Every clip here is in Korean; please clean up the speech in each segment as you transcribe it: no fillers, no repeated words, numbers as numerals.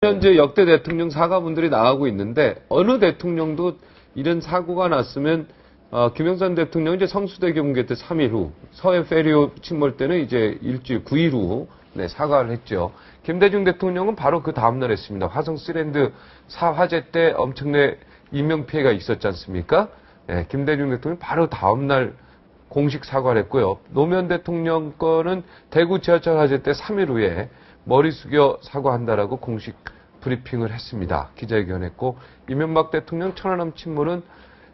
현재 역대 대통령 사과문들이 나가고 있는데 어느 대통령도 이런 사고가 났으면 김영삼 대통령 이제 성수대교 붕괴 때 3일 후, 서해 페리오 침몰 때는 이제 일주일 9일 후 사과를 했죠. 김대중 대통령은 바로 그 다음날 했습니다. 화성 시랜드 화재 때 엄청난 인명피해가 있었지 않습니까? 네, 김대중 대통령이 바로 다음날 공식 사과를 했고요. 노무현 대통령 거는 대구 지하철 화재 때 3일 후에 머리 숙여 사과한다라고 공식 브리핑을 했습니다. 기자회견 했고, 이명박 대통령 천안함 침몰은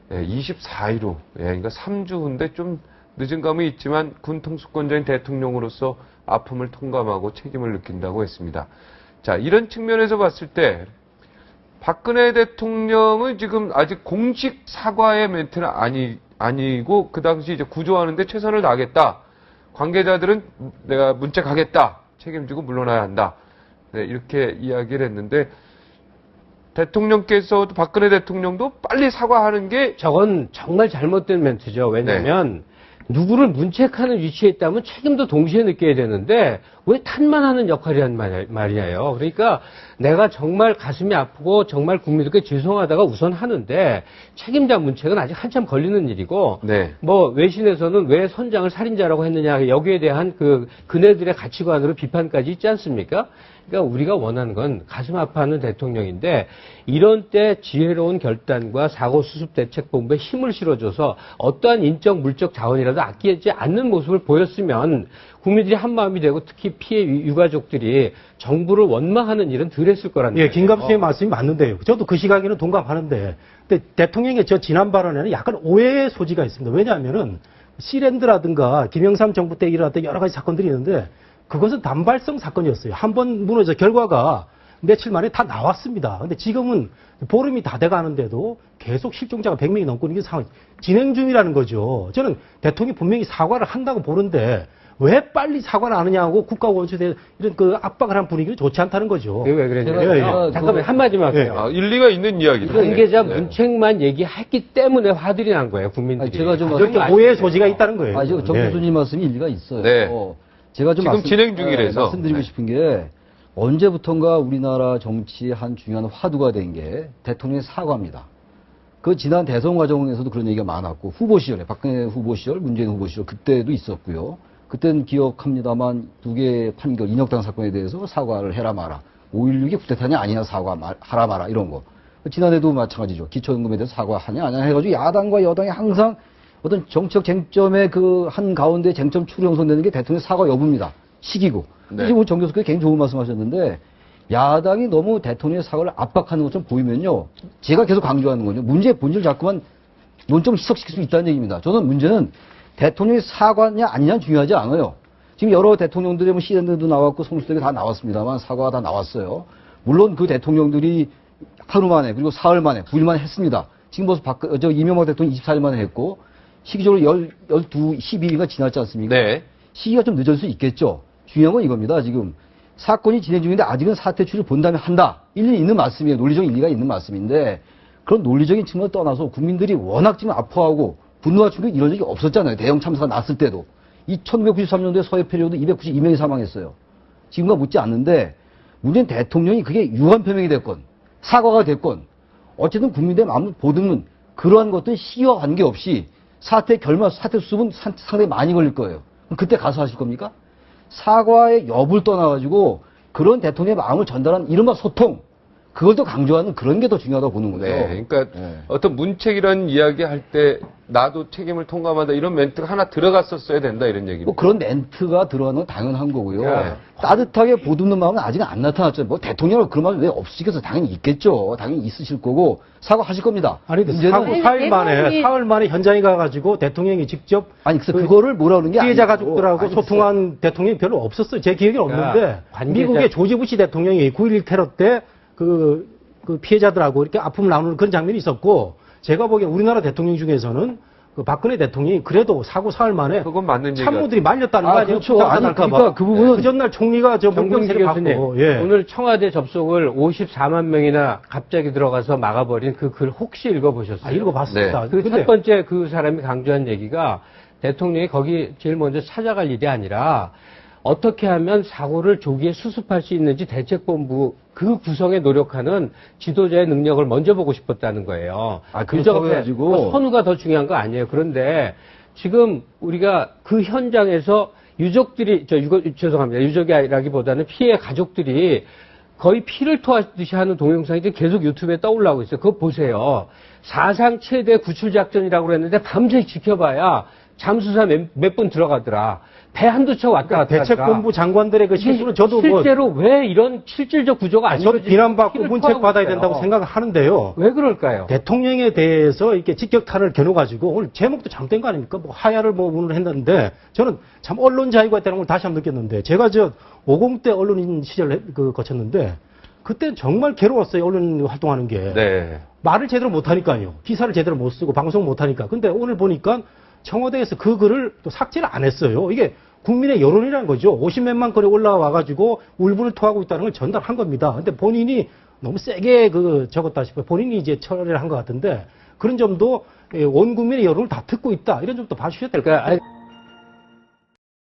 24일 후, 그러니까 3주 후인데 좀 늦은 감이 있지만 군 통수권자인 대통령으로서 아픔을 통감하고 책임을 느낀다고 했습니다. 자, 이런 측면에서 봤을 때 박근혜 대통령은 지금 아직 공식 사과의 멘트는 아니고 그 당시 이제 구조하는데 최선을 다하겠다. 관계자들은 내가 문자 가겠다. 책임지고 물러나야 한다. 네, 이렇게 이야기를 했는데 대통령께서도 박근혜 대통령도 빨리 사과하는 게 저건 정말 잘못된 멘트죠. 왜냐하면 누구를 문책하는 위치에 있다면 책임도 동시에 느껴야 되는데 왜 탓만하는 역할이란 말이에요. 그러니까 내가 정말 가슴이 아프고 정말 국민들께 죄송하다가 우선 하는데 책임자 문책은 아직 한참 걸리는 일이고 뭐 외신에서는 왜 선장을 살인자라고 했느냐 여기에 대한 그네들의 가치관으로 비판까지 있지 않습니까? 그러니까 우리가 원하는 건 가슴 아파하는 대통령인데 이런 때 지혜로운 결단과 사고수습대책본부에 힘을 실어줘서 어떠한 인적 물적 자원이라도 아끼지 않는 모습을 보였으면 국민들이 한마음이 되고 특히 피해 유가족들이 정부를 원망하는 일은 덜 했을 거란 말이에요. 예, 김갑수 선생님 말씀이 맞는데요. 저도 그 시각에는 동감하는데 근데 대통령의 저 지난 발언에는 약간 오해의 소지가 있습니다. 왜냐하면은 시랜드라든가 김영삼 정부 때 일어났던 여러 가지 사건들이 있는데 그것은 단발성 사건이었어요. 한 번 무너져 결과가 며칠 만에 다 나왔습니다. 근데 지금은 보름이 다 돼가는데도 계속 실종자가 100명이 넘고 있는 상황이 진행 중이라는 거죠. 저는 대통령이 분명히 사과를 한다고 보는데 왜 빨리 사과를 안 하냐고 국가원수에 이런 압박을 한 분위기는 좋지 않다는 거죠. 왜 그랬냐면 잠깐만 한마디만 할게요. 일리가 있는 이야기죠. 관계자 문책만 얘기했기 때문에 화들이 난 거예요. 국민들이. 제가 좀 이렇게 오해의 소지가 있다는 거예요. 정 교수님 말씀이 일리가 있어요. 제가 좀 지금 진행 중이라서 말씀드리고 싶은 게 언제부턴가 우리나라 정치의 한 중요한 화두가 된 게 대통령의 사과입니다. 그 지난 대선 과정에서도 그런 얘기가 많았고 후보 시절에 박근혜 후보 시절, 문재인 후보 시절 그때도 있었고요. 그때는 기억합니다만 두 개의 판결, 인혁당 사건에 대해서 사과를 해라 마라. 5.16이 쿠데타냐 아니냐 사과하라 마라 이런 거. 지난해도 마찬가지죠. 기초연금에 대해서 사과하냐 아니냐 해가지고 야당과 여당이 항상 어떤 정책 쟁점의 한 가운데 쟁점 추로 형성되는 게 대통령 사과 여부입니다. 시기고. 지금 정 교수께서 굉장히 좋은 말씀 하셨는데 야당이 너무 대통령의 사과를 압박하는 것처럼 보이면요. 제가 계속 강조하는 건요. 문제의 본질을 자꾸만 논점을 희석시킬 수 있다는 얘기입니다. 저는 문제는 대통령의 사과냐 아니냐는 중요하지 않아요. 지금 여러 대통령들의 시랜드도 나왔고 성수대교 다 나왔습니다만 사과가 다 나왔어요. 물론 그 대통령들이 하루 만에 그리고 사흘 만에 9일 만에 했습니다. 지금 벌써 이명박 대통령 24일 만에 했고 시기적으로 12일가 지났지 않습니까? 시기가 좀 늦을 수 있겠죠. 중요한 건 이겁니다. 지금 사건이 진행 중인데 아직은 사태 추이를 본 다음에 한다. 일리 있는 말씀이에요. 논리적 일리가 있는 말씀인데 그런 논리적인 측면을 떠나서 국민들이 워낙 지금 아파하고 분노와 충격이 이런 적이 없었잖아요. 대형 참사가 났을 때도. 1993년도에 서해 페리오도 292명이 사망했어요. 지금과 묻지 않는데 문재인 대통령이 그게 유감 표명이 됐건 사과가 됐건 어쨌든 국민들의 마음을 보듬는 그러한 것들은 시기와 관계없이 사태 결말, 사태 수습은 상당히 많이 걸릴 거예요. 그럼 그때 가서 하실 겁니까? 사과의 여부를 떠나가지고 그런 대통령의 마음을 전달하는 이른바 소통, 그걸 더 강조하는 그런 게 더 중요하다고 보는 거죠. 그러니까 어떤 문책이라는 이야기 할 때 나도 책임을 통감한다 이런 멘트가 하나 들어갔었어야 된다 이런 얘기입니다. 뭐 그런 멘트가 들어가는 건 당연한 거고요. 따뜻하게 보듬는 마음은 아직은 안 나타났죠. 뭐 대통령을 그런 마음이 왜 없으시겠어요? 당연히 있겠죠. 당연히 있으실 거고 사과하실 겁니다. 아니, 사흘 만에 현장에 가가지고 대통령이 직접 그거를 뭐라 그러는 게 피해자 가족들하고 소통한 대통령이 별로 없었어요. 제 기억에 없는데 미국의 조지 부시 대통령이 9.11 테러 때 그 피해자들하고 이렇게 아픔을 나누는 그런 장면이 있었고 제가 보기엔 우리나라 대통령 중에서는 그 박근혜 대통령이 그래도 사흘 만에 그건 맞는 참모들이 말렸다는 거 아니에요? 그렇죠. 그러니까 그 부분은 그 전날 총리가 정경심 교수님 오늘 청와대 접속을 54만 명이나 갑자기 들어가서 막아버린 그 글 혹시 읽어보셨어요? 읽어봤습니다. 그 첫 번째 그 사람이 강조한 얘기가 대통령이 거기 제일 먼저 찾아갈 일이 아니라 어떻게 하면 사고를 조기에 수습할 수 있는지 대책본부 그 구성에 노력하는 지도자의 능력을 먼저 보고 싶었다는 거예요. 그렇다고 해가지고 선우가 더 중요한 거 아니에요. 그런데 지금 우리가 그 현장에서 유족들이 죄송합니다. 유족이라기보다는 피해 가족들이 거의 피를 토하듯이 하는 동영상이 계속 유튜브에 떠올라오고 있어요. 그거 보세요. 사상 최대 구출 작전이라고 그랬는데 밤새 지켜봐야 잠수사 몇 분 들어가더라. 배 한두 척 왔다 갔다 하더라. 대책본부 장관들의 그 실수는 저도 실제로 왜 이런 실질적 구조가 안 저도 이루어지는지 비난받고 피를 문책받아야 토하고 된다고 있어요. 생각을 하는데요. 왜 그럴까요? 대통령에 대해서 이렇게 직격탄을 겨눠가지고 오늘 제목도 잘못된 거 아닙니까? 뭐 하야를 뭐 오늘 했는데 저는 참 언론 자유가 있다는 걸 다시 한번 느꼈는데 제가 50대 언론인 시절 거쳤는데 그때 정말 괴로웠어요. 언론 활동하는 게. 네. 말을 제대로 못하니까요. 기사를 제대로 못 쓰고 방송 못하니까. 근데 오늘 보니까 청와대에서 그 글을 또 삭제를 안 했어요. 이게 국민의 여론이라는 거죠. 50몇만 건이 올라와가지고 울분을 토하고 있다는 걸 전달한 겁니다. 근데 본인이 너무 세게 적었다 싶어요. 본인이 이제 처리를 한 것 같은데 그런 점도 온 국민의 여론을 다 듣고 있다. 이런 점도 봐주셔야 될 것 같아요. 그러니까